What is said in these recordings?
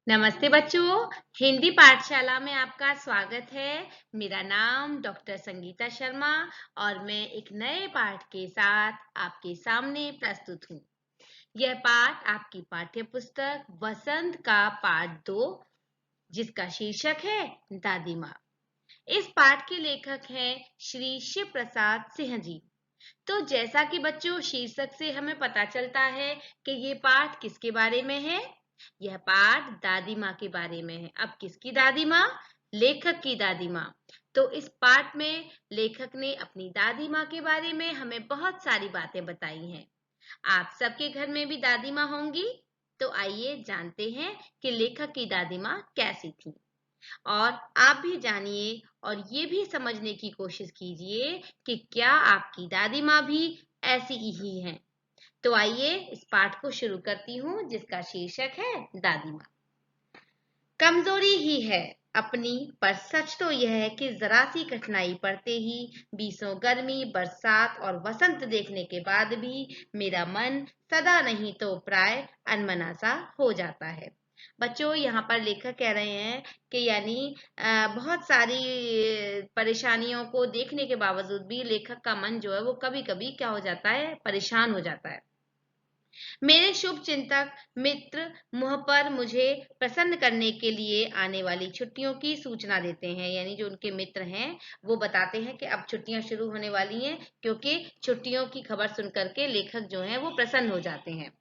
नमस्ते बच्चों, हिंदी पाठशाला में आपका स्वागत है। मेरा नाम डॉक्टर संगीता शर्मा और मैं एक नए पाठ के साथ आपके सामने प्रस्तुत हूँ। यह पाठ आपकी पाठ्य पुस्तक वसंत का पाठ 2 जिसका शीर्षक है दादी माँ। इस पाठ के लेखक हैं श्री शिव प्रसाद सिंह जी। तो जैसा कि बच्चों शीर्षक से हमें पता चलता है कि ये पाठ किसके बारे में है। यह पाठ दादी माँ के बारे में है। अब किसकी दादी माँ? लेखक की दादी माँ। तो इस पाठ में लेखक ने अपनी दादी माँ के बारे में हमें बहुत सारी बातें बताई हैं। आप सबके घर में भी दादी माँ होंगी। तो आइए जानते हैं कि लेखक की दादी माँ कैसी थी। और आप भी जानिए और ये भी समझने की कोशिश कीजिए कि क्या आपकी दादी माँ भी ऐसी ही हैं। तो आइए इस पाठ को शुरू करती हूँ जिसका शीर्षक है दादी माँ। कमजोरी ही है अपनी, पर सच तो यह है कि जरा सी कठिनाई पड़ते ही बीसों गर्मी, बरसात और वसंत देखने के बाद भी मेरा मन सदा नहीं तो प्राय अनमना सा हो जाता है। बच्चों, यहाँ पर लेखक कह रहे हैं कि यानी बहुत सारी परेशानियों को देखने के बावजूद भी लेखक का मन जो है वो कभी कभी क्या हो जाता है, परेशान हो जाता है। मेरे शुभ चिंतक मित्र मुझ पर मुझे प्रसन्न करने के लिए आने वाली छुट्टियों की सूचना देते हैं। यानी जो उनके मित्र हैं वो बताते हैं कि अब छुट्टियां शुरू होने वाली हैं, क्योंकि छुट्टियों की खबर सुन करके लेखक जो हैं वो प्रसन्न हो जाते हैं।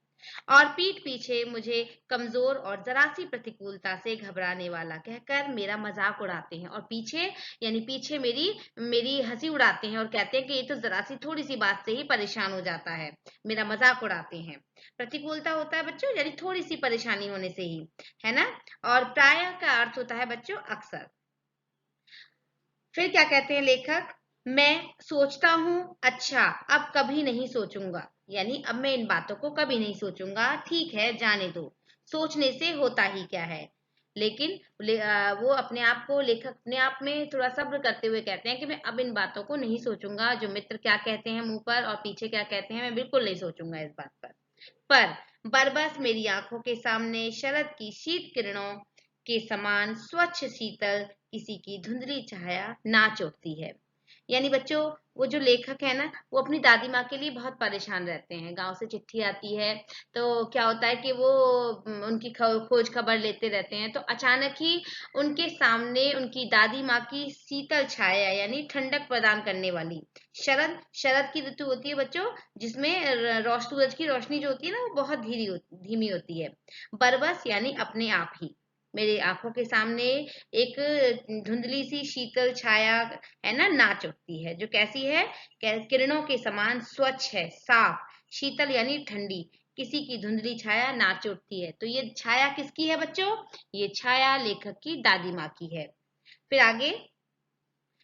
और पीठ पीछे मुझे कमजोर और जरा सी प्रतिकूलता से घबराने वाला कहकर मेरा मजाक उड़ाते हैं। और पीछे यानी पीछे मेरी मेरी हंसी उड़ाते हैं और कहते हैं कि ये तो जरा सी थोड़ी सी बात से ही परेशान हो जाता है, मेरा मजाक उड़ाते हैं। प्रतिकूलता होता है बच्चों यानी थोड़ी सी परेशानी होने से ही, है ना। और प्राय का अर्थ होता है बच्चों अक्सर। फिर क्या कहते हैं लेखक? मैं सोचता हूँ अच्छा अब कभी नहीं सोचूंगा, यानी अब मैं इन बातों को कभी नहीं सोचूंगा। ठीक है, जाने दो, सोचने से होता ही क्या है। लेकिन वो अपने आप को लेखक अपने आप में थोड़ा सब्र करते हुए कहते हैं कि मैं अब इन बातों को नहीं सोचूंगा। जो मित्र क्या कहते हैं मुंह पर और पीछे क्या कहते हैं, मैं बिल्कुल नहीं सोचूंगा इस बात पर बरबस मेरी आंखों के सामने शरद की शीत किरणों के समान स्वच्छ शीतल किसी की धुंधली छाया नाच उठती है। यानी बच्चों, वो जो लेखक है ना वो अपनी दादी माँ के लिए बहुत परेशान रहते हैं। गांव से चिट्ठी आती है तो क्या होता है कि वो उनकी खोज खबर लेते रहते हैं। तो अचानक ही उनके सामने उनकी दादी माँ की शीतल छाया यानी ठंडक प्रदान करने वाली शरद शरद की ऋतु होती है बच्चों, जिसमें सूरज की रोशनी जो होती है ना वो बहुत धीमी होती है। बरबस यानी अपने आप ही मेरी आंखों के सामने एक धुंधली सी शीतल छाया है ना नाच उठती है, जो कैसी है? किरणों के समान स्वच्छ है, साफ। शीतल यानी ठंडी, किसी की धुंधली छाया नाच उठती है। तो ये छाया किसकी है बच्चों? ये छाया लेखक की दादी माँ की है। फिर आगे,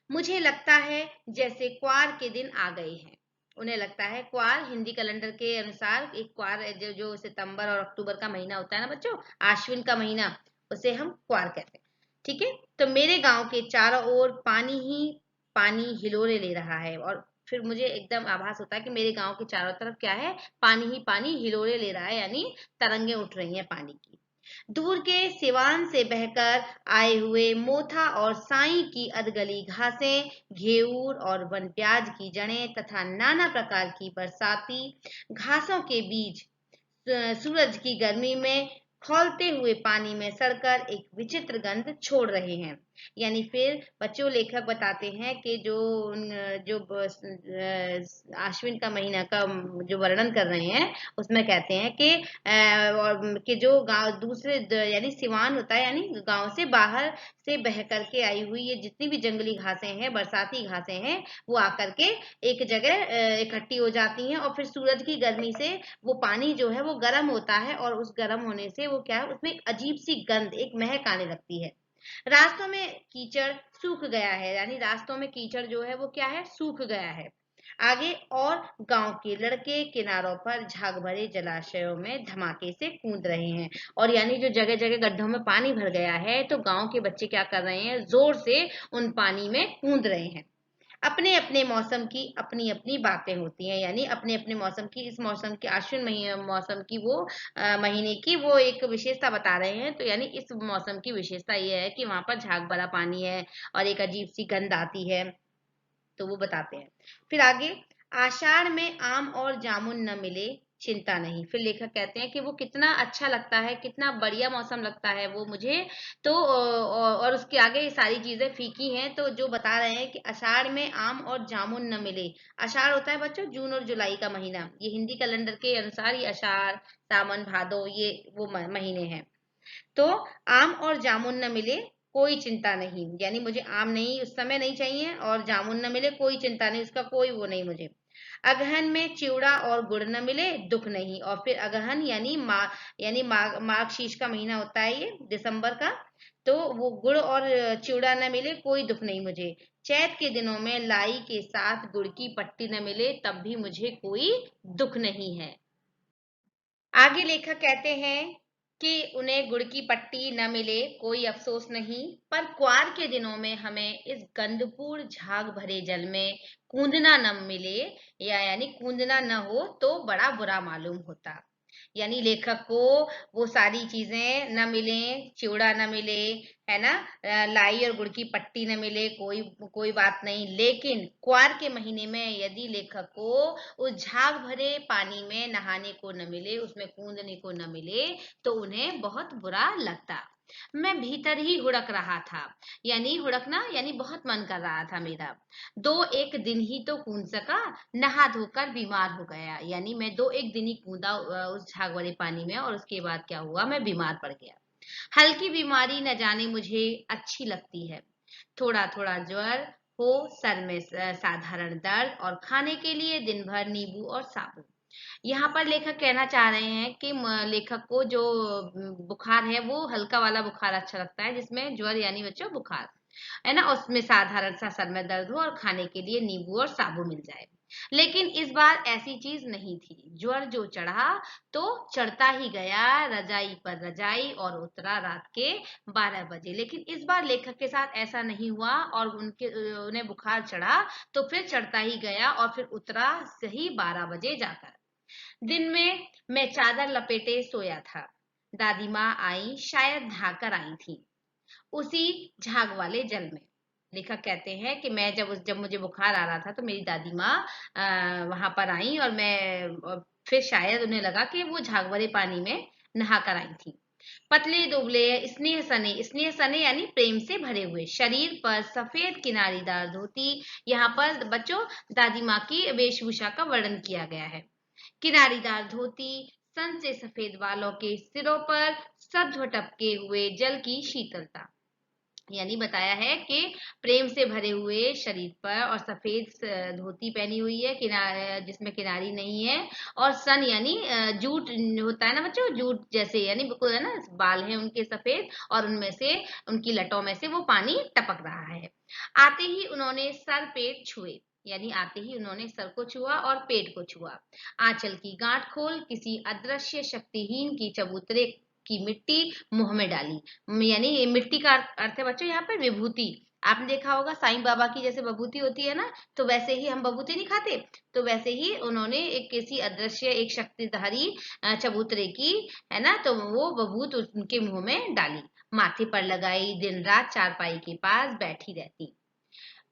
मुझे लगता है जैसे क्वार के दिन आ गए हैं। उन्हें लगता है, क्वार हिंदी कैलेंडर के अनुसार एक क्वार जो सितंबर और अक्टूबर का महीना होता है ना बच्चों, आश्विन का महीना, उसे हम क्वार कहते हैं। ठीक है। तो मेरे गांव के चारों ओर पानी ही पानी हिलोरे ले रहा है। और फिर मुझे एकदम आभास होता है कि मेरे गांव के चारों तरफ क्या है? पानी ही पानी हिलोरे ले रहा है, यानी तरंगे उठ रही हैं पानी की। दूर के सिवान से बहकर आए हुए मोथा और साई की अधगली घासें, घेऊर और वन प्याज की जड़ें तथा नाना प्रकार की बरसाती घासों के बीज सूरज की गर्मी में खौलते हुए पानी में सड़कर एक विचित्र गंध छोड़ रहे हैं। यानी फिर बच्चों लेखक बताते हैं कि जो आश्विन का महीना का जो वर्णन कर रहे हैं उसमें कहते हैं कि और कि जो गांव यानी सिवान होता है, यानी गांव से बाहर से बह करके आई हुई ये जितनी भी जंगली घासें हैं, बरसाती घासें हैं, वो आकर के एक जगह इकट्ठी हो जाती हैं। और फिर सूरज की गर्मी से वो पानी जो है वो गर्म होता है और उस गर्म होने से वो क्या है, उसमें एक अजीब सी गंध, एक महक आने लगती है। रास्तों में कीचड़ सूख गया है, यानी रास्तों में कीचड़ जो है वो क्या है, सूख गया है। आगे और गांव के लड़के किनारों पर झाग भरे जलाशयों में धमाके से कूद रहे हैं। और यानी जो जगह जगह गड्ढों में पानी भर गया है तो गांव के बच्चे क्या कर रहे हैं, जोर से उन पानी में कूद रहे हैं। अपने अपने मौसम की अपनी अपनी बातें होती हैं, यानी अपने अपने मौसम की, इस मौसम की आश्विन महीने मौसम की वो महीने की वो एक विशेषता बता रहे हैं। तो यानी इस मौसम की विशेषता ये है कि वहां पर झाग भरा पानी है और एक अजीब सी गंध आती है, तो वो बताते हैं। फिर आगे, आषाढ़ में आम और जामुन न मिले चिंता नहीं। फिर लेखक कहते हैं कि वो कितना अच्छा लगता है, कितना बढ़िया मौसम लगता है वो मुझे। तो और उसके आगे ये सारी चीजें फीकी हैं, तो जो बता रहे हैं कि आषाढ़ में आम और जामुन न मिले। आषाढ़ होता है बच्चों जून और जुलाई का महीना, ये हिंदी कैलेंडर के अनुसार ये आषाढ़, सावन, भादो ये वो महीने हैं। तो आम और जामुन न मिले कोई चिंता नहीं, यानी मुझे आम नहीं उस समय नहीं चाहिए और जामुन न मिले कोई चिंता नहीं, उसका कोई वो नहीं मुझे। अगहन में चिवड़ा और गुड़ न मिले दुख नहीं। और फिर अगहन यानी माघ शीर्ष का महीना होता है ये दिसंबर का, तो वो गुड़ और चिवड़ा न मिले कोई दुख नहीं मुझे। चैत के दिनों में लाई के साथ गुड़ की पट्टी न मिले तब भी मुझे कोई दुख नहीं है। आगे लेखक कहते हैं कि उन्हें गुड़ की पट्टी न मिले कोई अफसोस नहीं, पर क्वार के दिनों में हमें इस गंधपूर्ण झाग भरे जल में कूंदना न मिले, या यानी कूंदना न हो तो बड़ा बुरा मालूम होता। यानी लेखक को वो सारी चीजें न मिले, चिवड़ा न मिले, है ना, लाई और गुड़ की पट्टी न मिले, कोई कोई बात नहीं, लेकिन क्वार के महीने में यदि लेखक को उस झाग भरे पानी में नहाने को न मिले, उसमें कूदने को न मिले, तो उन्हें बहुत बुरा लगता। मैं भीतर ही हुड़क रहा था, यानी हुड़कना यानी बहुत मन कर रहा था मेरा। दो एक दिन ही तो कूद सका, नहा धोकर बीमार हो गया। यानी मैं दो एक दिन ही कूदा उस झाग वाले पानी में, और उसके बाद क्या हुआ, मैं बीमार पड़ गया। हल्की बीमारी न जाने मुझे अच्छी लगती है, थोड़ा थोड़ा ज्वर हो, सर में साधारण दर्द, और खाने के लिए दिन भर नींबू और साबुन। यहाँ पर लेखक कहना चाह रहे हैं कि लेखक को जो बुखार है वो हल्का वाला बुखार अच्छा लगता है, जिसमें ज्वर यानी बच्चों बुखार है ना, उसमें साधारण सा सर में दर्द हो और खाने के लिए नींबू और साबु मिल जाए। लेकिन इस बार ऐसी चीज नहीं थी। ज्वर जो चढ़ा तो चढ़ता ही गया, रजाई पर रजाई, और उतरा रात के 12 बजे। लेकिन इस बार लेखक के साथ ऐसा नहीं हुआ, और उन्हें बुखार चढ़ा तो फिर चढ़ता ही गया और फिर उतरा सही 12 बजे जाकर। दिन में मैं चादर लपेटे सोया था। दादी माँ आई, शायद नहाकर आई थी उसी झाग वाले जल में। लेखक कहते हैं कि मैं जब मुझे बुखार आ रहा था तो मेरी दादी माँ वहां पर आई, और फिर शायद उन्हें लगा कि वो झाग वाले पानी में नहा कर आई थी। पतले दुबले स्नेह सने यानी प्रेम से भरे हुए शरीर पर सफेद किनारीदार धोती। यहाँ पर बच्चों दादी माँ की वेशभूषा का वर्णन किया गया है। किनारीदार धोती, सन से सफेद बालों के सिरों पर सध्व टपके हुए जल की शीतलता। यानी बताया है कि प्रेम से भरे हुए शरीर पर, और सफेद धोती पहनी हुई है जिसमें किनारी नहीं है, और सन यानी जूट होता है ना बच्चों, जूट जैसे, यानी बिल्कुल है ना, बाल हैं उनके सफेद, और उनमें से उनकी लटों में से वो पानी टपक रहा है। आते ही उन्होंने सर पेट छुए, यानी आते ही उन्होंने सर को छुआ और पेट को छुआ। आंचल की गांठ खोल किसी अदृश्य शक्तिहीन की चबूतरे की मिट्टी मुंह में डाली। यानी मिट्टी का अर्थ है बच्चों यहाँ पर विभूति। आपने देखा होगा साईं बाबा की जैसे विभूति होती है ना, तो वैसे ही हम विभूति नहीं खाते, तो वैसे ही उन्होंने एक किसी अदृश्य एक शक्तिधारी चबूतरे की, है ना, तो वो विभूत उनके मुंह में डाली, माथे पर लगाई, दिन रात चारपाई के पास बैठी रहती।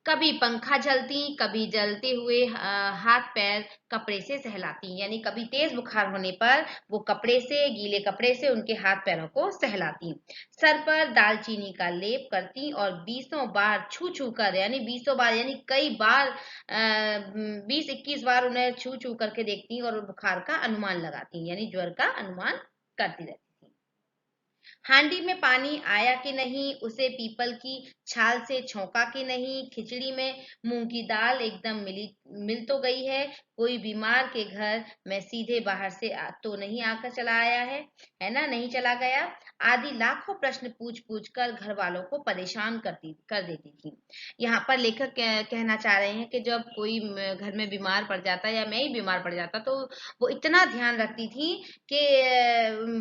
कभी पंखा झलती, कभी जलते हुए हाथ पैर कपड़े से सहलाती। यानी कभी तेज बुखार होने पर वो गीले कपड़े से उनके हाथ पैरों को सहलाती। सर पर दालचीनी का लेप करती और 20 बार छू छू कर, यानी 20 बार यानी कई बार 20-21 बार उन्हें छू छू करके देखती और बुखार का अनुमान लगाती, यानी ज्वर का अनुमान करती रहती। हांडी में पानी आया कि नहीं, उसे पीपल की छाल से छौंका कि नहीं, खिचड़ी में मूंग की दाल एकदम मिल तो गई है, कोई बीमार के घर मैं सीधे बाहर से तो नहीं आकर चला आया है ना, नहीं चला गया, आदि लाखों प्रश्न पूछ पूछ कर घर वालों को परेशान कर देती थी। यहाँ पर लेखक कहना चाह रहे हैं कि जब कोई घर में बीमार पड़ जाता या मैं ही बीमार पड़ जाता तो वो इतना ध्यान रखती थी कि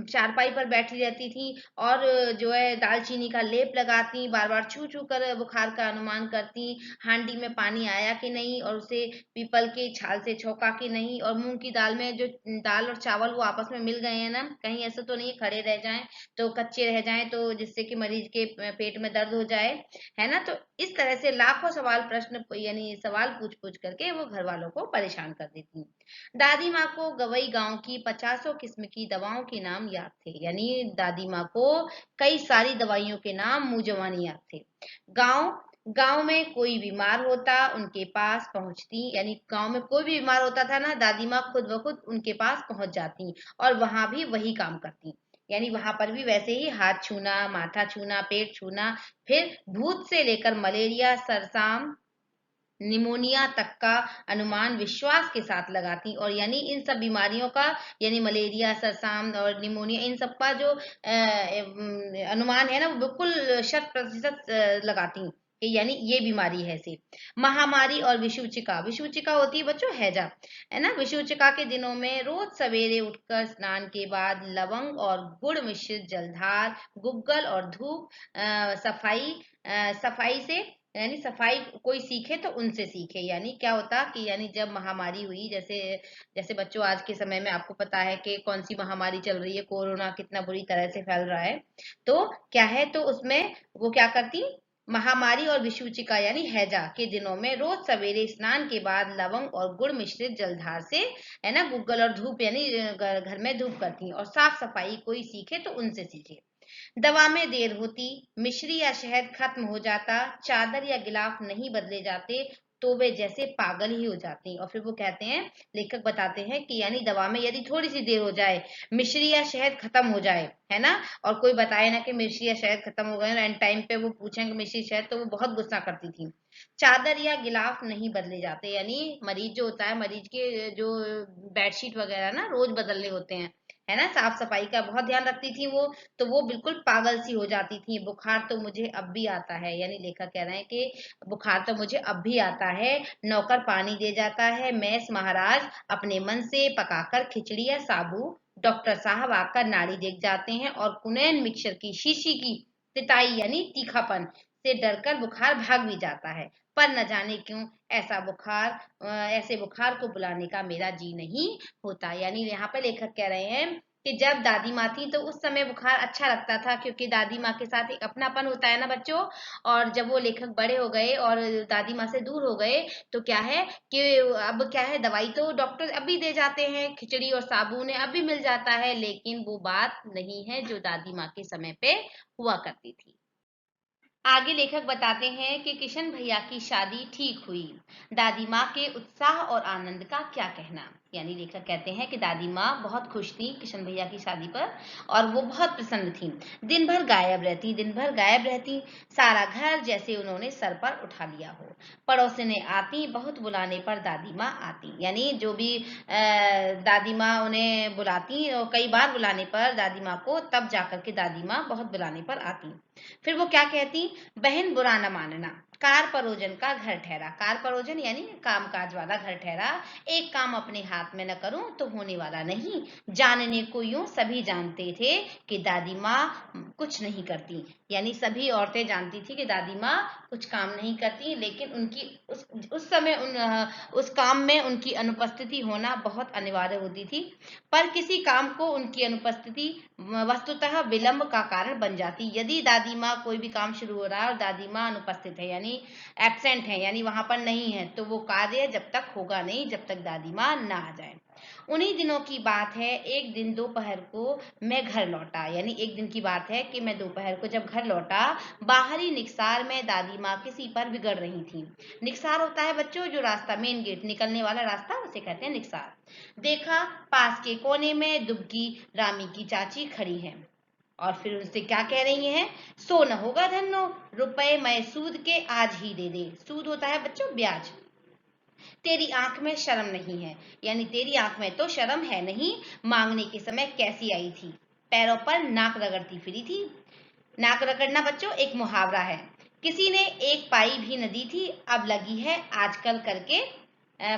चारपाई पर बैठी रहती थी और जो है दालचीनी का लेप लगाती, बार बार छू छू कर बुखार का अनुमान करती, हांडी में पानी आया कि नहीं और उसे पीपल के छाल से छौंका कि नहीं, और मूंग की दाल में जो दाल और चावल वो आपस में मिल गए हैं ना, कहीं ऐसा तो नहीं खड़े रह जाएं तो कच्चे रह जाएं तो जिससे कि मरीज के पेट में दर्द हो जाए, है ना। तो इस तरह से लाखों सवाल प्रश्न यानी सवाल पूछ पूछ करके वो घर वालों को परेशान कर देती। दादी माँ को गवई गांव की 50 किस्म की दवाओं के नाम याद थे, यानी दादी माँ को कई सारी दवाइयों के नाम मुंह जबानी याद थे। गांव गांव में कोई बीमार होता उनके पास पहुंचती, यानी गांव में कोई भी बीमार होता था ना, दादी माँ खुद ब खुद उनके पास पहुंच जाती और वहां भी वही काम करती, यानी वहां पर भी वैसे ही हाथ छूना, माथा छूना, पेट छूना, फिर भूत से लेकर मलेरिया, सरसाम, निमोनिया तक का अनुमान विश्वास के साथ लगाती, और यानी इन सब बीमारियों का, यानी मलेरिया, सरसाम और निमोनिया, इन सब का जो अनुमान है ना वो बिल्कुल 100% लगाती कि यानी ये बीमारी है से। महामारी और विषुचिका, विषुचिका होती है बच्चों हैजा, है ना। विषुचिका के दिनों में रोज सवेरे उठकर स्नान के बाद लवंग और गुड़ मिश्रित जलधार, गुग्गल और धूप, सफाई से, यानी सफाई कोई सीखे तो उनसे सीखे, यानी क्या होता कि यानी जब महामारी हुई, जैसे जैसे बच्चों आज के समय में आपको पता है कि कौन सी महामारी चल रही है, कोरोना कितना बुरी तरह से फैल रहा है, तो क्या है तो उसमें वो क्या करती, महामारी और विषुचिका यानी हैजा के दिनों में रोज सवेरे स्नान के बाद लवंग और गुड़ मिश्रित जलधार से, है ना, गुग्गल और धूप, यानी घर में धूप करती और साफ सफाई कोई सीखे तो उनसे सीखे। दवा में देर होती, मिश्री या शहद खत्म हो जाता, चादर या गिलाफ नहीं बदले जाते तो वे जैसे पागल ही हो जाते हैं। और फिर वो कहते हैं, लेखक बताते हैं कि यानी दवा में यदि थोड़ी सी देर हो जाए, मिश्री या शहद खत्म हो जाए, है ना, और कोई बताए ना कि मिश्री या शहद खत्म हो गए एंड टाइम पे वो पूछें कि मिश्री शहद, तो वो बहुत गुस्सा करती थी। चादर या गिलाफ नहीं बदले जाते, यानी मरीज जो होता है, मरीज के जो बेडशीट वगैरह ना रोज बदलने होते हैं, है ना, साफ सफाई का बहुत ध्यान रखती थी वो, तो वो बिल्कुल पागल सी हो जाती थी। बुखार तो मुझे अब भी आता है, यानी लेखक कह रहे हैं कि बुखार तो मुझे अब भी आता है, नौकर पानी दे जाता है, मैस महाराज अपने मन से पकाकर खिचड़ी या साबू, डॉक्टर साहब आकर नाड़ी देख जाते हैं और कुनैन मिक्सर की शीशी की तिताई यानी तीखापन से डरकर बुखार भाग भी जाता है। पर न जाने क्यों ऐसे बुखार को बुलाने का मेरा जी नहीं होता। यानी यहाँ पे लेखक कह रहे हैं कि जब दादी माँ थी तो उस समय बुखार अच्छा लगता था, क्योंकि दादी माँ के साथ एक अपनापन होता है ना बच्चों। और जब वो लेखक बड़े हो गए और दादी माँ से दूर हो गए तो क्या है कि अब क्या है, दवाई तो डॉक्टर अभी दे जाते हैं, खिचड़ी और साबुन अभी मिल जाता है, लेकिन वो बात नहीं है जो दादी माँ के समय पे हुआ करती थी। आगे लेखक बताते हैं कि किशन भैया की शादी ठीक हुई, दादी माँ के उत्साह और आनंद का क्या कहना। यानी लेखक कहते हैं कि दादी माँ बहुत खुश थी किशन भैया की शादी पर और वो बहुत प्रसन्न थी। दिन भर गायब रहती, सारा घर जैसे उन्होंने सर पर उठा लिया हो। पड़ोसिनें आती, बहुत बुलाने पर दादी माँ आती, यानी जो भी दादी माँ उन्हें बुलाती और कई बार बुलाने पर दादी माँ को, तब जाकर के दादी माँ बहुत बुलाने पर आती। फिर वो क्या कहती, बहन बुरा न मानना, कार परोजन का घर ठहरा, कार परोजन यानी काम काज वाला घर ठहरा, एक काम अपने हाथ में न करूं तो होने वाला नहीं। जानने को यूं सभी जानते थे कि दादी माँ कुछ नहीं करती, यानी सभी औरतें जानती थी कि दादी माँ कुछ काम नहीं करती, लेकिन उनकी उस समय उस काम में उनकी अनुपस्थिति होना बहुत अनिवार्य होती थी। पर किसी काम को उनकी अनुपस्थिति वस्तुतः विलंब का कारण बन जाती। यदि दादी माँ कोई भी काम शुरू हो रहा है और दादी माँ अनुपस्थित है, यानी एब्सेंट है, यानी वहां पर नहीं है, तो वो कार्य जब तक होगा नहीं जब तक दादी माँ ना आ जाए। उन्हीं दिनों की बात है, एक दिन दोपहर को मैं घर लौटा, यानी एक दिन की बात है कि मैं दोपहर को जब घर लौटा, बाहरी निकसार में दादी माँ किसी पर बिगड़ रही थी। निकसार होता है बच्चों जो रास्ता, मेन गेट निकलने वाला रास्ता, उसे कहते हैं निकसार। देखा, पास के कोने में दुबकी रामी की चाची खड़ी है और फिर उनसे क्या कह रही हैं, सो न होगा धन्नो, रुपए मैं सूद के आज ही दे दे। सूद होता है बच्चों ब्याज, तेरी आंख में शर्म नहीं है, यानी तेरी आंख में तो शर्म है नहीं, मांगने के समय कैसी आई थी, पैरों पर नाक रगड़ती फिरी थी। नाक रगड़ना बच्चों एक मुहावरा है। किसी ने एक पाई भी न दी थी, अब लगी है आजकल करके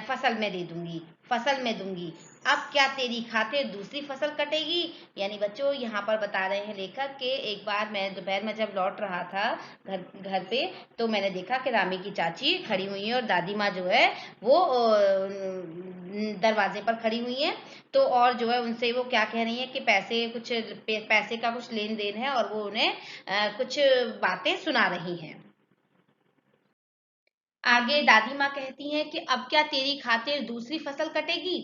फसल में दे दूंगी, फसल में दूंगी। अब क्या तेरी खातिर दूसरी फसल कटेगी। यानी बच्चों यहाँ पर बता रहे हैं लेखक कि एक बार मैं दोपहर में जब लौट रहा था घर घर पे, तो मैंने देखा कि रामी की चाची खड़ी हुई है और दादी माँ जो है वो दरवाजे पर खड़ी हुई है। तो और जो है उनसे वो क्या कह रही है कि पैसे का कुछ लेन देन है और वो उन्हें कुछ बातें सुना रही हैं। आगे दादी माँ कहती हैं कि अब क्या तेरी खातिर दूसरी फसल कटेगी।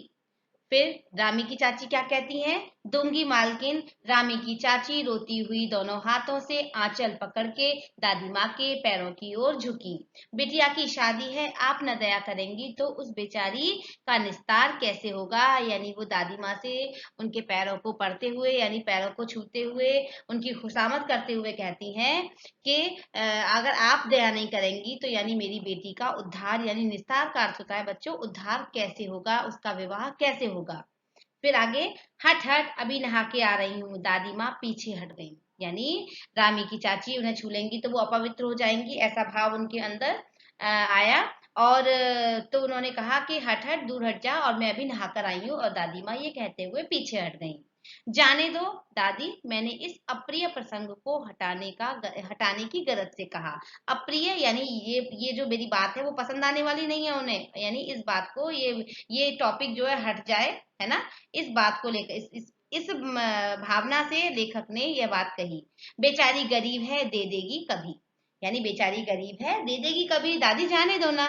फिर रामी की चाची क्या कहती हैं, दूंगी मालकिन। रामी की चाची रोती हुई दोनों हाथों से आंचल पकड़ के दादी माँ के पैरों की ओर झुकी। बिटिया की शादी है, आप न दया करेंगी तो उस बेचारी का निस्तार कैसे होगा। यानी वो दादी माँ से उनके पैरों को पड़ते हुए, यानी पैरों को छूते हुए उनकी खुशामद करते हुए कहती हैं कि अगर आप दया नहीं करेंगी तो यानी मेरी बेटी का उद्धार, यानी निस्तार का अर्थ होता है बच्चों उद्धार कैसे होगा, उसका विवाह कैसे होगा। फिर आगे, हट हट अभी नहा के आ रही हूँ। दादी माँ पीछे हट गई, यानी रामी की चाची उन्हें छू लेंगी तो वो अपवित्र हो जाएंगी, ऐसा भाव उनके अंदर आया। और तो उन्होंने कहा कि हट हट दूर हट जा, और मैं अभी नहा कर आई हूँ। और दादी माँ ये कहते हुए पीछे हट गई। जाने दो दादी, मैंने इस अप्रिय प्रसंग को हटाने की गरज से कहा। अप्रिय यानी ये जो मेरी बात है वो पसंद आने वाली नहीं है उन्हें, यानी इस बात को ये टॉपिक जो है हट जाए, है ना। इस बात को लेकर इस भावना से लेखक ने यह बात कही। बेचारी गरीब है, दे देगी कभी। यानी बेचारी गरीब है, दे देगी कभी, दादी जाने दो ना।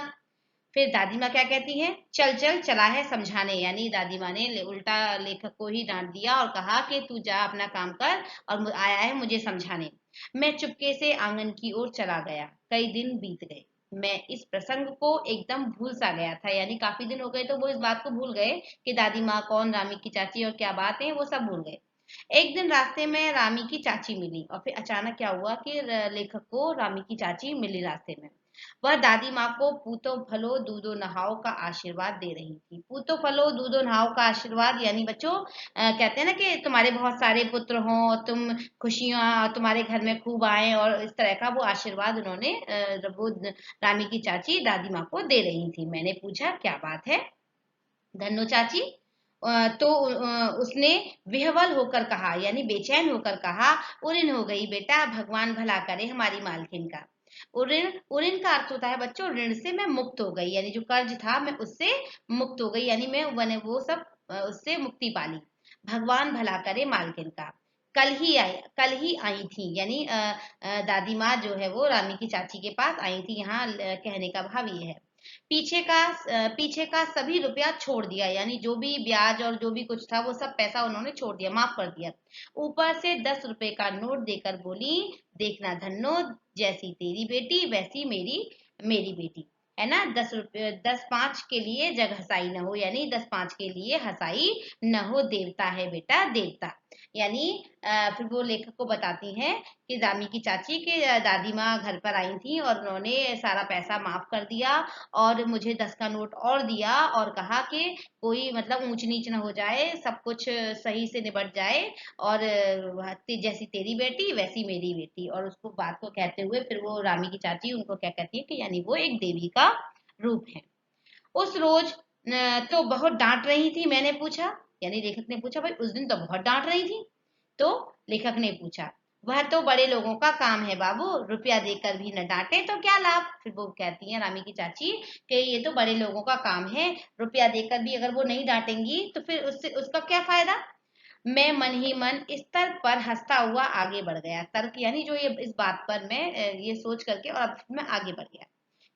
फिर दादी माँ क्या कहती है, चल चल चला है समझाने। यानी दादी माँ ने उल्टा लेखक को ही डांट दिया और कहा कि तू जा अपना काम कर और आया है मुझे समझाने। मैं चुपके से आंगन की ओर चला गया। कई दिन बीत गए, मैं इस प्रसंग को एकदम भूल सा गया था। यानी काफी दिन हो गए तो वो इस बात को भूल गए कि दादी माँ कौन, रामी की चाची और क्या बात है, वो सब भूल गए। एक दिन रास्ते में रामी की चाची मिली, और फिर अचानक क्या हुआ कि लेखक को रामी की चाची मिली रास्ते में। वह दादी माँ को पूतो फलो दूधो नहाओ का आशीर्वाद दे रही थी। पूतो फलो दूधो नहाओ का आशीर्वाद यानी बच्चों कहते हैं ना कि तुम्हारे बहुत सारे पुत्र हों और तुम खुशियां तुम्हारे घर में खूब आए, और इस तरह का वो आशीर्वाद उन्होंने वो रामी की चाची दादी माँ को दे रही थी। मैंने पूछा क्या बात है धन्नो चाची। तो उसने विह्वल होकर कहा, यानी बेचैन होकर कहा, उऋण हो गई बेटा, भगवान भला करे हमारी मालकिन का। उऋण, उऋण का अर्थ होता है बच्चों ऋण से मैं मुक्त हो गई, यानी जो कर्ज था मैं उससे मुक्त हो गई, यानी मैंने वो सब उससे मुक्ति पाली। भगवान भला करे मालकिन का। कल ही आई थी, यानी दादी माँ जो है वो रानी की चाची के पास आई थी। यहाँ कहने का भाव ये है, पीछे का सभी रुपया छोड़ दिया, यानी जो भी ब्याज और जो भी कुछ था वो सब पैसा उन्होंने छोड़ दिया, माफ कर दिया। ऊपर से 10 रुपए का नोट देकर बोली, देखना धन्नो, जैसी तेरी बेटी वैसी मेरी मेरी बेटी, है ना। 10 रुपये, 10 5 के लिए जग हसाई न हो, यानी 10 5 के लिए हसाई न हो, देवता है बेटा देवता। यानी फिर वो लेखक को बताती हैं कि रामी की चाची के दादी माँ घर पर आई थी और उन्होंने सारा पैसा माफ कर दिया और मुझे 10 का नोट और दिया और कहा कि कोई मतलब ऊंच नीच ना हो जाए, सब कुछ सही से निबट जाए, और जैसी तेरी बेटी वैसी मेरी बेटी। और उसको बात को कहते हुए फिर वो रामी की चाची उनको क्या कहती है कि यानी वो एक देवी का रूप है। उस रोज तो बहुत डांट रही थी। मैंने पूछा, यानी लेखक ने पूछा, भाई उस दिन तो बहुत डांट रही थी। तो लेखक ने पूछा, वह तो बड़े लोगों का काम है बाबू, रुपया देकर भी न डांटे तो क्या लाभ। फिर वो कहती है रामी की चाची कि ये तो बड़े लोगों का काम है, रुपया देकर भी अगर वो नहीं डांटेंगी तो फिर उससे उसका क्या फायदा। मैं मन ही मन इस तर्क पर हंसता हुआ आगे बढ़ गया। तर्क यानी जो ये इस बात पर मैं ये सोच करके और अब मैं आगे बढ़ गया।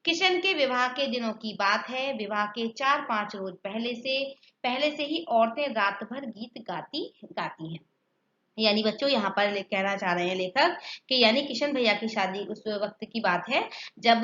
किशन के विवाह के दिनों की बात है। विवाह के 4 5 रोज पहले से ही औरतें रात भर गीत गाती गाती हैं। यानी बच्चों यहाँ पर कहना चाह रहे हैं लेखक कि यानी किशन भैया की शादी उस वक्त की बात है जब,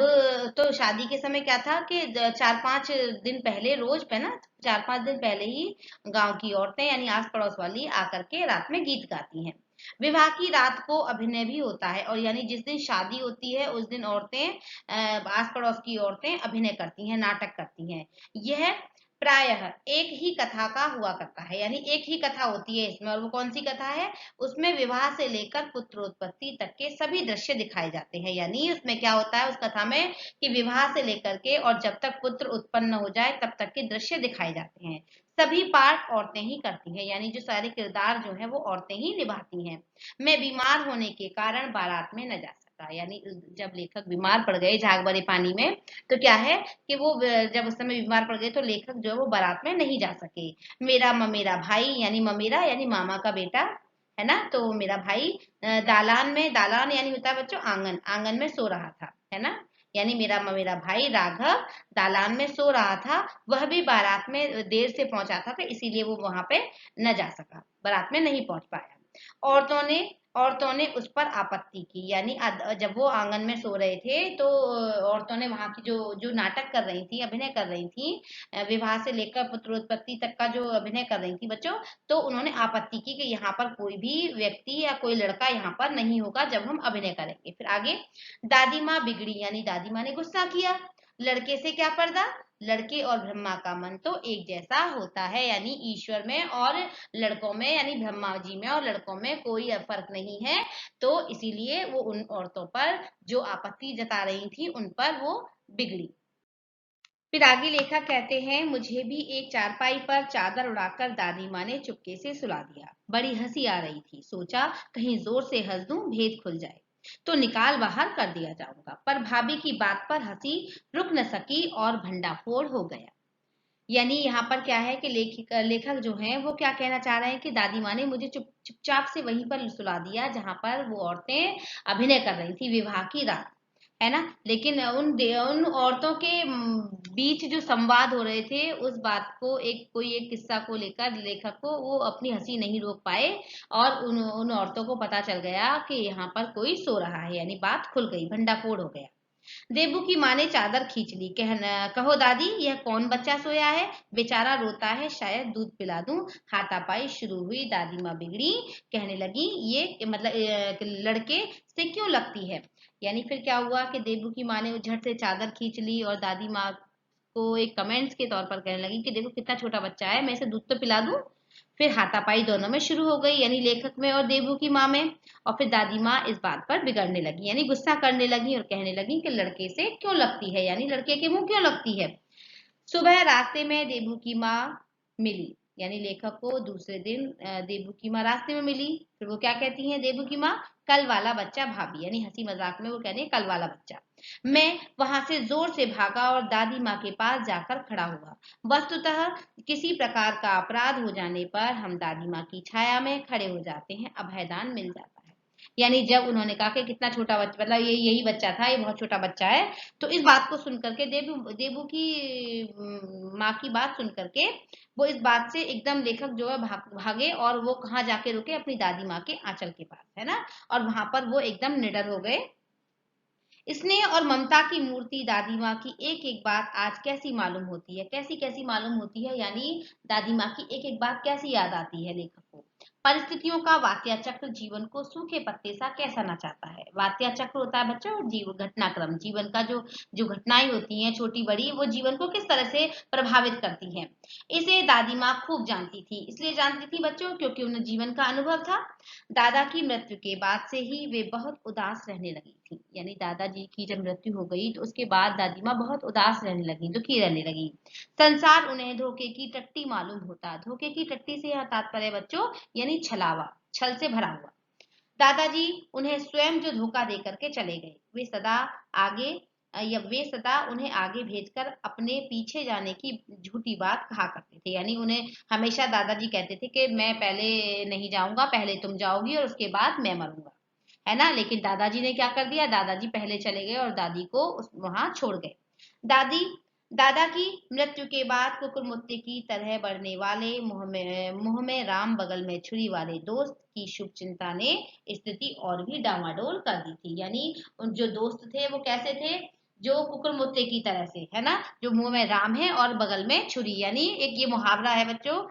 तो शादी के समय क्या था कि 4 5 दिन पहले रोज पे ना, 4 5 दिन पहले ही गांव की औरतें यानी आस पड़ोस वाली आकर के रात में गीत गाती हैं। विवाह की रात को अभिनय भी होता है, और यानी जिस दिन शादी होती है उस दिन औरतें, आस पड़ोस की औरतें अभिनय करती हैं, नाटक करती हैं। यह प्रायः एक ही कथा का हुआ करता है, यानी एक ही कथा होती है इसमें, और वो कौन सी कथा है? उसमें विवाह से लेकर पुत्रोत्पत्ति तक के सभी दृश्य दिखाए जाते हैं। यानी उसमें क्या होता है उस कथा में, कि विवाह से लेकर के और जब तक पुत्र उत्पन्न हो जाए तब तक के दृश्य दिखाए जाते हैं। सभी पाठ औरतें ही करती हैं, यानी जो सारे किरदार जो है वो औरतें ही निभाती हैं। मैं बीमार होने के कारण बारात में न जा सका, यानी जब लेखक बीमार पड़ गए झाग भरे पानी में, तो क्या है कि वो जब उस समय बीमार पड़ गए तो लेखक जो है वो बारात में नहीं जा सके। मेरा ममेरा भाई, यानी ममेरा यानी मामा का बेटा, है ना, तो मेरा भाई दालान में, दालान यानी होता है बच्चों आंगन, आंगन में सो रहा था, है ना। यानी मेरा भाई राघव दालान में सो रहा था, वह भी बारात में देर से पहुंचा था, तो इसीलिए वो वहां पे न जा सका, बारात में नहीं पहुंच पाया। औरतों ने औरतों ने उस पर आपत्ति की, यानी जब वो आंगन में सो रहे थे तो औरतों ने वहां की जो जो नाटक कर रही थी, अभिनय कर रही थी, विवाह से लेकर पुत्रोत्पत्ति तक का जो अभिनय कर रही थी बच्चों, तो उन्होंने आपत्ति की कि यहाँ पर कोई भी व्यक्ति या कोई लड़का यहाँ पर नहीं होगा जब हम अभिनय करेंगे। फिर आगे, दादी माँ बिगड़ी, यानी दादी माँ ने गुस्सा किया। लड़के से क्या पर्दा, लड़के और ब्रह्मा का मन तो एक जैसा होता है, यानी ईश्वर में और लड़कों में, यानी ब्रह्मा जी में और लड़कों में कोई फर्क नहीं है। तो इसीलिए वो उन औरतों पर जो आपत्ति जता रही थी उन पर वो बिगड़ी। फिर आगे लेखक कहते हैं, मुझे भी एक चारपाई पर चादर उड़ाकर दादी माँ ने चुपके से सुला दिया। बड़ी हंसी आ रही थी, सोचा कहीं जोर से हंस दूं भेद खुल जाए तो निकाल बाहर कर दिया जाऊंगा, पर भाभी की बात पर हंसी रुक न सकी और भंडाफोड़ हो गया। यानी यहाँ पर क्या है कि लेखक जो हैं वो क्या कहना चाह रहे हैं कि दादी माँ ने मुझे चुपचाप से वहीं पर सुला दिया जहां पर वो औरतें अभिनय कर रही थी विवाह की रात, है ना। लेकिन उन औरतों के बीच जो संवाद हो रहे थे उस बात को, कोई एक किस्सा को लेकर लेखक को वो अपनी हंसी नहीं रोक पाए, और उन उन औरतों को पता चल गया कि यहाँ पर कोई सो रहा है, यानी बात खुल गई, भंडाफोड़ हो गया। देबू की माँ ने चादर खींच ली, कहो दादी यह कौन बच्चा सोया है, बेचारा रोता है, शायद दूध पिला दूं। हाथापाई शुरू हुई, दादी माँ बिगड़ी, कहने लगी ये मतलब लड़के से क्यों लगती है। यानी फिर क्या हुआ कि देबू की माँ ने झट से चादर खींच ली और दादी माँ को एक कमेंट्स के तौर पर कहने लगी कि देखो कितना छोटा बच्चा है, मैं इसे दूध तो पिला दूं। फिर हाथापाई दोनों में शुरू हो गई, यानी लेखक में और देबू की माँ में। और फिर दादी माँ इस बात पर बिगड़ने लगी, यानी गुस्सा करने लगी और कहने लगी कि लड़के से क्यों लगती है, यानी लड़के के मुंह क्यों लगती है। सुबह रास्ते में देबू की माँ मिली, यानी लेखक को दूसरे दिन देबू की माँ रास्ते में मिली। फिर वो क्या कहती हैं देबू की माँ, कल वाला बच्चा भाभी, यानी हंसी मजाक में वो कह रही है कल वाला बच्चा। मैं वहां से जोर से भागा और दादी माँ के पास जाकर खड़ा हुआ। वस्तुतः किसी प्रकार का अपराध हो जाने पर हम दादी माँ की छाया में खड़े हो जाते हैं, अभयदान मिल जाता है। यानी जब उन्होंने कहा कि कितना छोटा बच्चा, मतलब ये यही बच्चा था, ये बहुत छोटा बच्चा है, तो इस बात को सुन करके देबू देबू की माँ की बात सुन करके वो इस बात से एकदम लेखक जो है भागे, और वो कहाँ जाके रुके, अपनी दादी माँ के आंचल के पास, है ना। और वहां पर वो एकदम निडर हो गए। स्नेह और ममता की मूर्ति दादी माँ की एक एक बात आज कैसी मालूम होती है, कैसी कैसी मालूम होती है, यानी दादी माँ की एक एक बात कैसी याद आती है लेखक को। परिस्थितियों का वात्या चक्र जीवन को सूखे पत्ते सा कैसा नचाता है। वात्या चक्र होता है बच्चों जीव घटनाक्रम, जीवन का जो जो घटनाएं होती हैं छोटी बड़ी, वो जीवन को किस तरह से प्रभावित करती हैं। इसे दादी माँ खूब जानती थी, इसलिए जानती थी बच्चों क्योंकि उन्हें जीवन का अनुभव था। दादा की मृत्यु के बाद से ही वे बहुत उदास रहने लगी थी, यानी दादाजी की जब मृत्यु हो गई तो उसके बाद दादी माँ बहुत उदास रहने लगी, दुखी रहने लगी। संसार उन्हें धोखे की टट्टी मालूम होता। धोखे की टट्टी से यहाँ तात्पर्य बच्चों यानी छलावा, छल से भरा हुआ। दादाजी उन्हें स्वयं जो धोखा दे करके चले गए, आगे वे सदा उन्हें आगे भेजकर अपने पीछे जाने की झूठी बात कहा करते थे, यानी उन्हें हमेशा दादाजी कहते थे कि मैं पहले नहीं जाऊंगा, पहले तुम जाओगी और उसके बाद मैं मरूंगा, है ना। लेकिन दादाजी ने क्या कर दिया, दादाजी पहले चले गए और दादी को वहां छोड़ गए। दादी दादा की मृत्यु के बाद कुकुरमुत्ते की तरह बढ़ने वाले मुंह में राम बगल में छुरी वाले दोस्त की शुभ चिंता ने स्थिति और भी डामाडोल कर दी थी। यानी उन जो दोस्त थे वो कैसे थे, जो कुकुरमुत्ते की तरह से, है ना, जो मुंह में राम है और बगल में छुरी, यानी एक ये मुहावरा है बच्चों,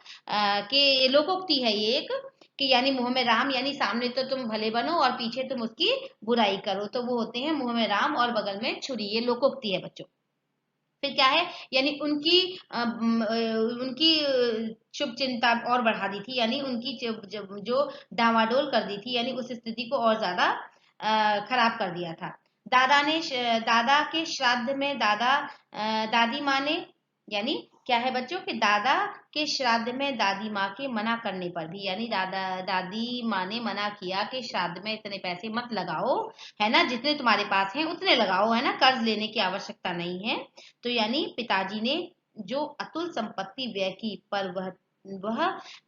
कि लोकोक्ति है ये एक, कि यानी मुंह में राम, यानी सामने तो तुम भले बनो और पीछे तुम उसकी बुराई करो, तो वो होते हैं मुंह में राम और बगल में छुरी। ये लोकोक्ति है बच्चों। फिर क्या है, यानी उनकी शुभ चिंता और बढ़ा दी थी, यानी उनकी जो डावाडोल कर दी थी, यानी उस स्थिति को और ज्यादा खराब कर दिया था। दादा के श्राद्ध में दादी माँ ने, यानी क्या है बच्चों कि दादा के श्राद्ध में दादी माँ के मना करने पर भी, यानी दादी माँ ने मना किया कि श्राद्ध में इतने पैसे मत लगाओ, है ना, जितने तुम्हारे पास हैं उतने लगाओ, है ना, कर्ज लेने की आवश्यकता नहीं है। तो यानी पिताजी ने जो अतुल संपत्ति व्यय की, पर वह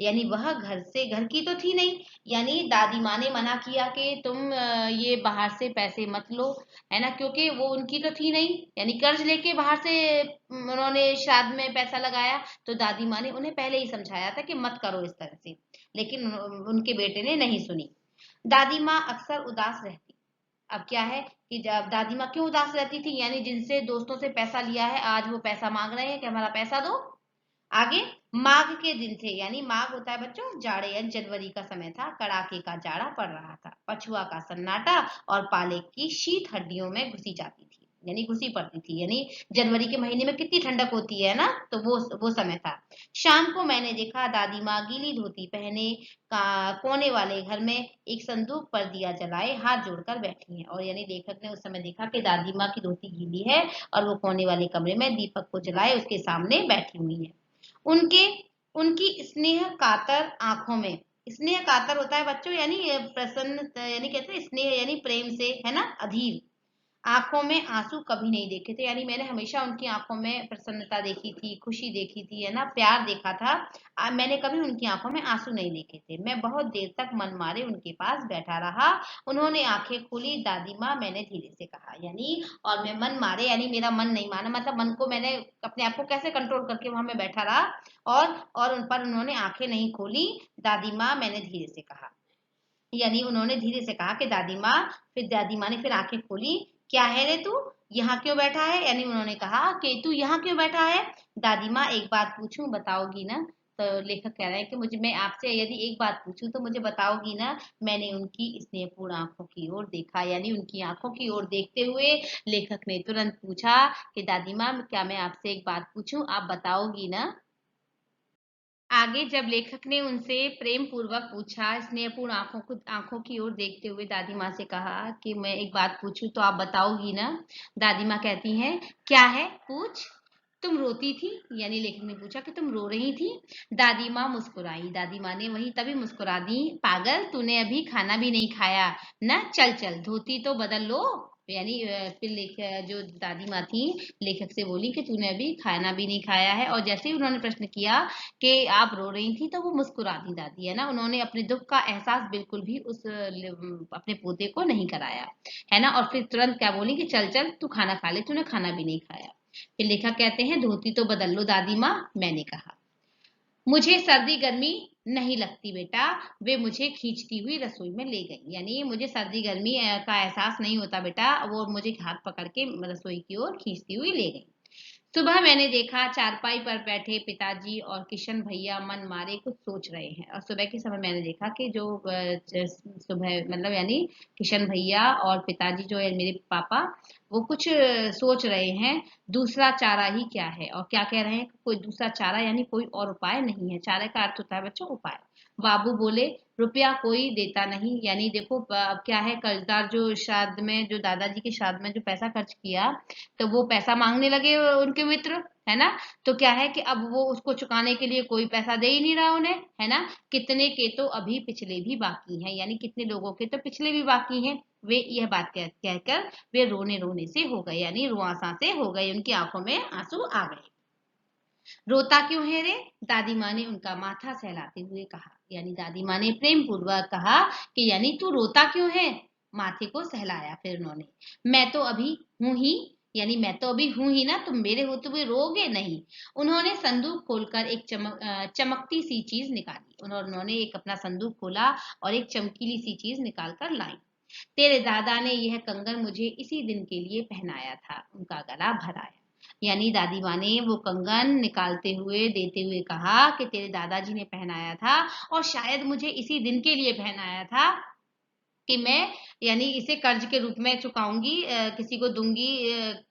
यानी वह घर की तो थी नहीं। यानी दादी माँ ने मना किया कि तुम ये बाहर से पैसे मत लो, है ना, क्योंकि वो उनकी तो थी नहीं, यानी कर्ज लेके बाहर से उन्होंने श्राद्ध में पैसा लगाया। तो दादी माँ ने उन्हें पहले ही समझाया था कि मत करो इस तरह से, लेकिन उनके बेटे ने नहीं सुनी। दादी माँ अक्सर उदास रहती। अब क्या है कि जब दादी माँ क्यों उदास रहती थी, यानी जिनसे दोस्तों से पैसा लिया है आज वो पैसा मांग रहे हैं कि हमारा पैसा दो। आगे माघ के दिन थे, यानी माघ होता है बच्चों जाड़े, या जनवरी का समय था, कड़ाके का जाड़ा पड़ रहा था, पछुआ का सन्नाटा और पाले की शीत हड्डियों में घुसी जाती थी, यानी घुसी पड़ती थी। यानी जनवरी के महीने में कितनी ठंडक होती है ना, तो वो समय था। शाम को मैंने देखा दादी माँ गीली धोती पहने कोने वाले घर में एक संदूक पर दिया जलाए हाथ जोड़कर बैठी है। और यानी लेखक ने उस समय देखा कि दादी माँ की धोती गीली है और वो कोने वाले कमरे में दीपक को जलाए उसके सामने बैठी हुई है। उनके उनकी स्नेह कातर आंखों में, स्नेह कातर होता है बच्चों, यानी प्रसन्न, यानी कहते हैं स्नेह यानी प्रेम से, है ना, अधीर आंखों में आंसू कभी नहीं देखे थे। यानी मैंने हमेशा उनकी आंखों में प्रसन्नता देखी थी, खुशी देखी थी, है ना, प्यार देखा था। मैंने कभी उनकी आंखों में आंसू नहीं देखे थे। मैं बहुत देर तक मन मारे उनके पास बैठा रहा। उन्होंने आंखें खोली, दादी माँ, मैंने धीरे से कहा, यानी और मैं मन मारे यानी मेरा मन नहीं माना, मतलब मन को मैंने अपने आप को कैसे कंट्रोल करके वहां मैं बैठा रहा, और उन पर उन्होंने आंखें नहीं खोली। दादी माँ, मैंने धीरे से कहा, यानी उन्होंने धीरे से कहा कि दादी माँ। फिर दादी माँ ने फिर आंखें खोली, क्या है रे तू यहाँ क्यों बैठा है, यानी उन्होंने कहा कि तू यहाँ क्यों बैठा है। दादी माँ, एक बात पूछूं, बताओगी ना। तो लेखक कह रहे हैं कि मुझे, मैं आपसे यदि एक बात पूछूं तो मुझे बताओगी ना। मैंने उनकी स्नेहपूर्ण आंखों की ओर देखा, यानी उनकी आंखों की ओर देखते हुए लेखक ने तुरंत पूछा कि दादी माँ, क्या मैं आपसे एक बात पूछूं, आप बताओगी ना। आगे जब लेखक ने उनसे प्रेम पूर्वक पूछा, स्नेहपूर्ण आंखों की ओर देखते हुए दादी माँ से कहा कि मैं एक बात पूछूं तो आप बताओगी ना। दादी माँ कहती हैं, क्या है, पूछ। तुम रोती थी, यानी लेखक ने पूछा कि तुम रो रही थी। दादी माँ मुस्कुराई। दादी माँ ने वही तभी मुस्कुरा दी, पागल, तूने अभी खाना भी नहीं खाया ना, चल चल धोती तो बदल लो। यानी फिर जो दादी माँ थी लेखक से बोली कि तूने अभी खाना भी नहीं खाया है। और जैसे ही उन्होंने प्रश्न किया कि आप रो रही थी, तो वो मुस्कुरा दी दादी, है ना, उन्होंने अपने दुख का एहसास बिल्कुल भी अपने पोते को नहीं कराया, है ना। और फिर तुरंत क्या बोली कि चल चल तू खाना खा ले, तूने खाना भी नहीं खाया। फिर लेखक कहते हैं, धोती तो बदल लो दादी माँ, मैंने कहा। मुझे सर्दी गर्मी नहीं लगती बेटा। वे मुझे खींचती हुई रसोई में ले गई, यानी मुझे सर्दी गर्मी का एहसास नहीं होता बेटा, वो मुझे हाथ पकड़ के रसोई की ओर खींचती हुई ले गई। सुबह मैंने देखा चारपाई पर बैठे पिताजी और किशन भैया मन मारे कुछ सोच रहे हैं। और सुबह के समय मैंने देखा कि जो सुबह मतलब यानी किशन भैया और पिताजी जो है मेरे पापा, वो कुछ सोच रहे हैं। दूसरा चारा ही क्या है, और क्या कह रहे हैं, कोई दूसरा चारा यानी कोई और उपाय नहीं है। चारा का अर्थ होता है बच्चों उपाय। बाबू बोले, रुपया कोई देता नहीं, यानी देखो अब क्या है, कर्जदार जो श्राद्ध में, जो दादाजी के श्राद्ध में जो पैसा खर्च किया, तो वो पैसा मांगने लगे उनके मित्र, है ना। तो क्या है कि अब वो उसको चुकाने के लिए कोई पैसा दे ही नहीं रहा उन्हें, है ना। कितने के तो अभी पिछले भी बाकी हैं, यानी कितने लोगों के तो पिछले भी बाकी हैं। वे यह बात कहकर वे रोने रोने से हो गए, यानी रुआंसा से हो गए, उनकी आंखों में आंसू आ गए। रोता क्यों है रे, दादी माँ ने उनका माथा सहलाते हुए कहा, यानी दादी माँ ने प्रेम पूर्वक कहा कि यानी तू रोता क्यों है। माथे को सहलाया फिर उन्होंने। मैं तो अभी हूं ही, यानी मैं तो अभी हूं ही ना, तुम मेरे होते हुए रोगे नहीं। उन्होंने संदूक खोलकर एक चमकती सी चीज निकाली। उन्होंने एक अपना संदूक खोला और एक चमकीली सी चीज निकाल कर लाई। तेरे दादा ने यह कंगन मुझे इसी दिन के लिए पहनाया था, उनका गला भराया। यानी दादी माँ ने वो कंगन निकालते हुए देते हुए कहा कि तेरे दादाजी ने पहनाया था और शायद मुझे इसी दिन के लिए पहनाया था कि मैं यानी इसे कर्ज के रूप में चुकाऊंगी, किसी को दूंगी,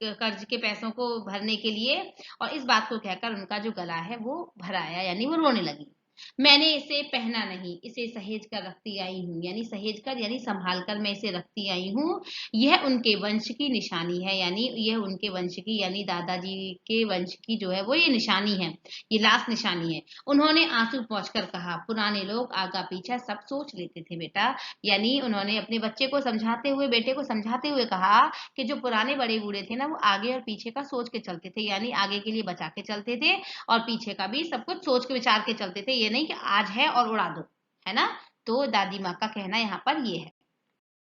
कर्ज के पैसों को भरने के लिए। और इस बात को कहकर उनका जो गला है वो भर आया, यानी वो रोने लगी। मैंने इसे पहना नहीं, इसे सहेज कर रखती आई हूँ, यानी सहेज कर यानी संभाल कर मैं इसे रखती आई हूँ। यह उनके वंश की निशानी है, यानी यह उनके वंश की यानी दादाजी के वंश की जो है वो ये निशानी है, ये लास्ट निशानी है। उन्होंने आंसू पोंछकर कहा, पुराने लोग आगा पीछा सब सोच लेते थे बेटा। यानी उन्होंने अपने बच्चे को समझाते हुए, बेटे को समझाते हुए कहा कि जो पुराने बड़े बूढ़े थे ना, वो आगे और पीछे का सोच के चलते थे, यानी आगे के लिए बचा के चलते थे और पीछे का भी सब कुछ सोच के विचार के चलते थे। ये नहीं कि आज है और उड़ा दो, है ना। तो दादी माँ का कहना यहाँ पर ये है।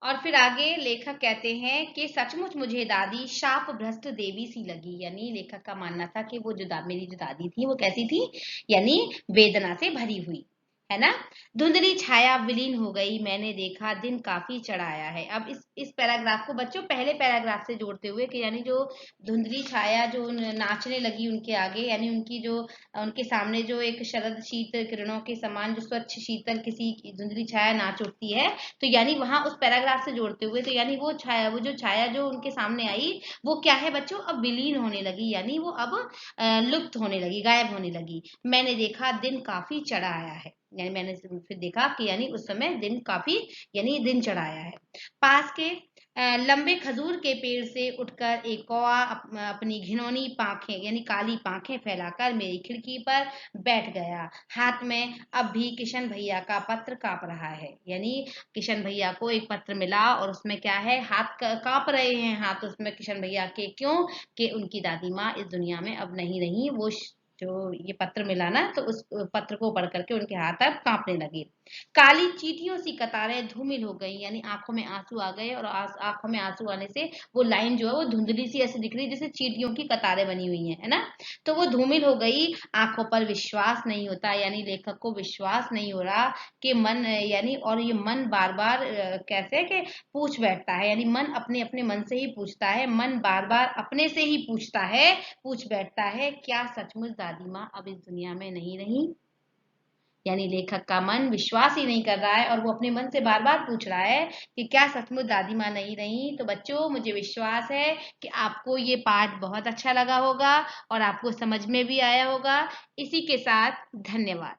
और फिर आगे लेखक कहते हैं कि सचमुच मुझे दादी शाप भ्रष्ट देवी सी लगी, यानी लेखक का मानना था कि वो जो मेरी जो दादी थी वो कैसी थी, यानी वेदना से भरी हुई, है ना। धुंधली छाया विलीन हो गई, मैंने देखा दिन काफी चढ़ा आया है। अब इस पैराग्राफ को बच्चों पहले पैराग्राफ से जोड़ते हुए कि यानी जो धुंधली छाया जो नाचने लगी उनके आगे, यानी उनकी जो उनके सामने जो एक शरद शीत किरणों के समान जो स्वच्छ शीतल किसी की धुंधली छाया नाच उठती है, तो यानी वहां उस पैराग्राफ से जोड़ते हुए तो यानी वो जो छाया जो उनके सामने आई वो क्या है बच्चों, अब विलीन होने लगी, यानी वो अब लुप्त होने लगी, गायब होने लगी। मैंने देखा दिन काफी चढ़ा आया है, यानी मैंने फिर देखा कि यानी उस समय दिन काफी यानी दिन चढ़ा आया है। पास के लंबे खजूर के पेड़ से उठकर एक कौआ अपनी घिनौनी पांखें यानी काली पांखें फैलाकर मेरी खिड़की पर बैठ गया। हाथ में अब भी किशन भैया का पत्र कांप रहा है, यानी किशन भैया को एक पत्र मिला और उसमें क्या है, हाथ कांप रहे हैं हाथ उसमें किशन भैया के, क्यों कि उनकी दादी माँ इस दुनिया में अब नहीं रही। वो जो ये पत्र मिला ना, तो उस पत्र को पढ़ करके उनके हाथ अब कांपने लगे। काली चींटियों सी कतारें धूमिल हो गई, यानी आंखों में आंसू आ गए और आंखों में आंसू आने से वो लाइन जो है वो धुंधली सी ऐसी दिख रही जैसे चींटियों की कतारें बनी हुई हैं, है ना। तो वो धूमिल हो गई, आंखों पर विश्वास नहीं होता, यानी लेखक को विश्वास नहीं हो रहा कि मन यानी, और ये मन बार बार कैसे कि पूछ बैठता है, यानी मन अपने अपने मन से ही पूछता है, मन बार बार अपने से ही पूछता है, पूछ बैठता है, क्या सचमुच दादी माँ अब इस दुनिया में नहीं रही। यानी लेखक का मन विश्वास ही नहीं कर रहा है और वो अपने मन से बार बार पूछ रहा है कि क्या सचमुच दादी माँ नहीं रही। तो बच्चों मुझे विश्वास है कि आपको ये पाठ बहुत अच्छा लगा होगा और आपको समझ में भी आया होगा। इसी के साथ धन्यवाद।